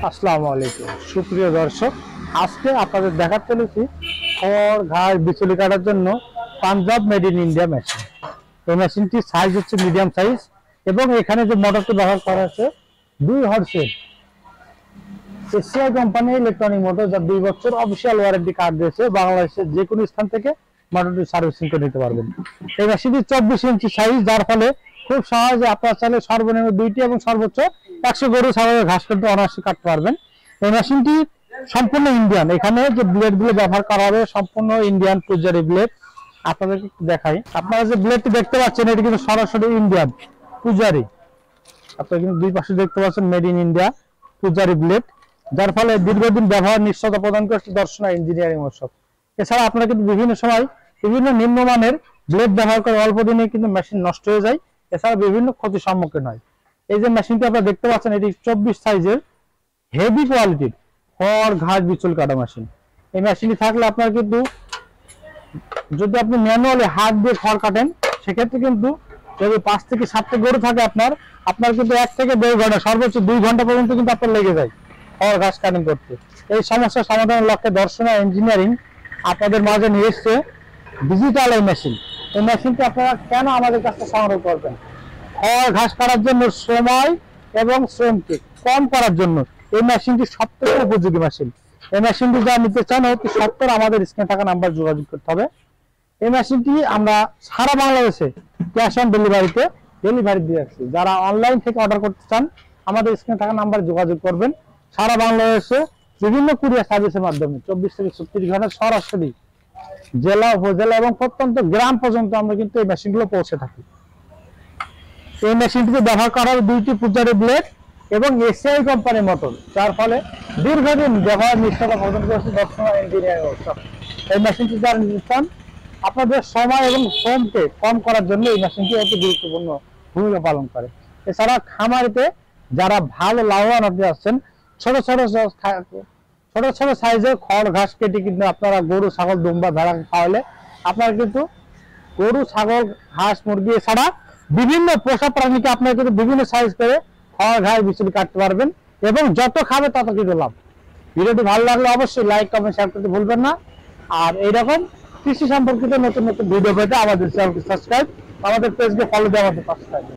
আসসালামু আলাইকুম সুপ্রিয় দর্শক, আজকে আপনাদের দেখাতে চলেছি খড় ঘাস বিচুলি কাটার জন্য Punjab made in India machine. এই মেশিনটির সাইজ হচ্ছে মিডিয়াম সাইজ এবং এখানে যে মোটরটি ব্যবহার করা আছে 2 হর্সের এসিআই কোম্পানি ইলেকট্রনিক মোটর, যা 2 বছর অফিসিয়াল ওয়ারেন্টি কার্ড দিয়েছে। বাংলাদেশের যে কোনো স্থান থেকে মোটরটি সার্ভিসিং করে নিতে পারবেন। এই মেশিনটি 24 ইঞ্চি সাইজ, যার ফলে খুব সহজে আপনার চাইলে সর্বনিম্ন 2টি এবং সর্বোচ্চ 100 গরু ছাগলের ঘাস কিন্তু অনায়াসে কাটতে পারবেন। এই মেশিনটি সম্পূর্ণ ইন্ডিয়ান। এখানে যে ব্লেড গুলো ব্যবহার করা হবে সম্পূর্ণ ইন্ডিয়ান পূজারি ব্লেড। আপনাদেরকে দেখাই, আপনারা যে ব্লেডটি দেখতে পাচ্ছেন এটি কিন্তু সরাসরি ইন্ডিয়ান পূজারি। আপনারা কিন্তু দুই পাশে দেখতে পাচ্ছেন made in India Pujari blade, যার ফলে দীর্ঘদিন ব্যবহার নিশ্চয়তা প্রদান করছে দর্শনা ইঞ্জিনিয়ারিং ওয়ার্কশপ। এছাড়া আপনারা কিন্তু বিভিন্ন সময় বিভিন্ন নিম্নমানের ব্লেড ব্যবহার করে অল্প দিনে কিন্তু মেশিন নষ্ট হয়ে যায়, এছাড়া বিভিন্ন ক্ষতির সম্মুখীন হয়। এই যে মেশিনটি আপনারা দেখতে পাচ্ছেন এটি 24 সাইজের হেভি কোয়ালিটির খড় ঘাস বিচুল কাটা মেশিন। এই মেশিনটি থাকলে আপনার কিন্তু যদি আপনি ম্যানুয়ালি হাত দিয়ে খড় কাটেন, সেক্ষেত্রে কিন্তু যদি 5 থেকে 7টা গরু থাকে আপনার কিন্তু 1 থেকে 1.5 ঘন্টা সর্বোচ্চ 2 ঘন্টা পর্যন্ত কিন্তু আপনার লেগে যায় খড় ঘাস কাটিং করতে। এই সমস্যার সমাধানের লক্ষ্যে দর্শনা ইঞ্জিনিয়ারিং আপনাদের মাঝে নিয়ে এসেছে ডিজিটাল এই মেশিন। এই মেশিনটি আপনারা কেন আমাদের কাছে সংগ্রহ করবেন? খড় ঘাস কাটার জন্য সময় এবং শ্রমকে কম করার জন্য এই মেশিনটি সবথেকে উপযোগী মেশিন। এই মেশিনটি যা নিতে চান অতি সত্তর আমাদের স্ক্রিনে থাকা নাম্বার যোগাযোগ করতে হবে। এই মেশিনটি আমরা সারা বাংলাদেশে ক্যাশ অন ডেলিভারিতে ডেলিভারি দিয়ে রাখছি। যারা অনলাইন থেকে অর্ডার করতে চান আমাদের স্ক্রিনে থাকা নাম্বার যোগাযোগ করবেন। সারা বাংলাদেশে বিভিন্ন কুরিয়ার সার্ভিসের মাধ্যমে 24 থেকে 36 ঘন্টা সরাসরি জেলা উপজেলা এবং প্রত্যন্ত গ্রাম পর্যন্ত আমরা কিন্তু এই মেশিনগুলো পৌঁছে থাকি। এই মেশিনটিতে ব্যবহার করা হবে 2টি পূজারি ব্লেড এবং এসিআই কোম্পানির মোটর, যার ফলে দীর্ঘদিন ব্যবহার নিশ্চয়তা প্রদান করছে দর্শনা ইঞ্জিনিয়ারিং ওয়ার্কশপ। এই মেশিনটি যারা নিতে চান আপনাদের সময় এবং শ্রমকে কম করার জন্য এই মেশিনটি অতি গুরুত্বপূর্ণ ভূমিকা পালন করে। এছাড়া খামারিতে যারা ভালো লাভবান হতে যাচ্ছেন, ছোট ছোট সাইজের খড় ঘাস কেটে কিন্তু আপনারা গরু ছাগল দুম্বা ভেড়া খাওয়ালে আপনারা কিন্তু গরু ছাগল হাঁস মুরগি এছাড়া বিভিন্ন পোষা প্রাণীকে আপনারা কিন্তু বিভিন্ন সাইজ করে খড় ঘাস বিচুলি কাটতে পারবেন এবং যত খাবে তত কিন্তু লাভ। ভিডিওটি ভালো লাগলে অবশ্যই লাইক কমেন্ট শেয়ার করতে ভুলবেন না। আর এইরকম কৃষি সম্পর্কিত নতুন নতুন ভিডিও পেতে আমাদের চ্যানেলকে সাবস্ক্রাইব, আমাদের পেজকে ফলো দিয়ে আমাদের পাশে থাকবেন।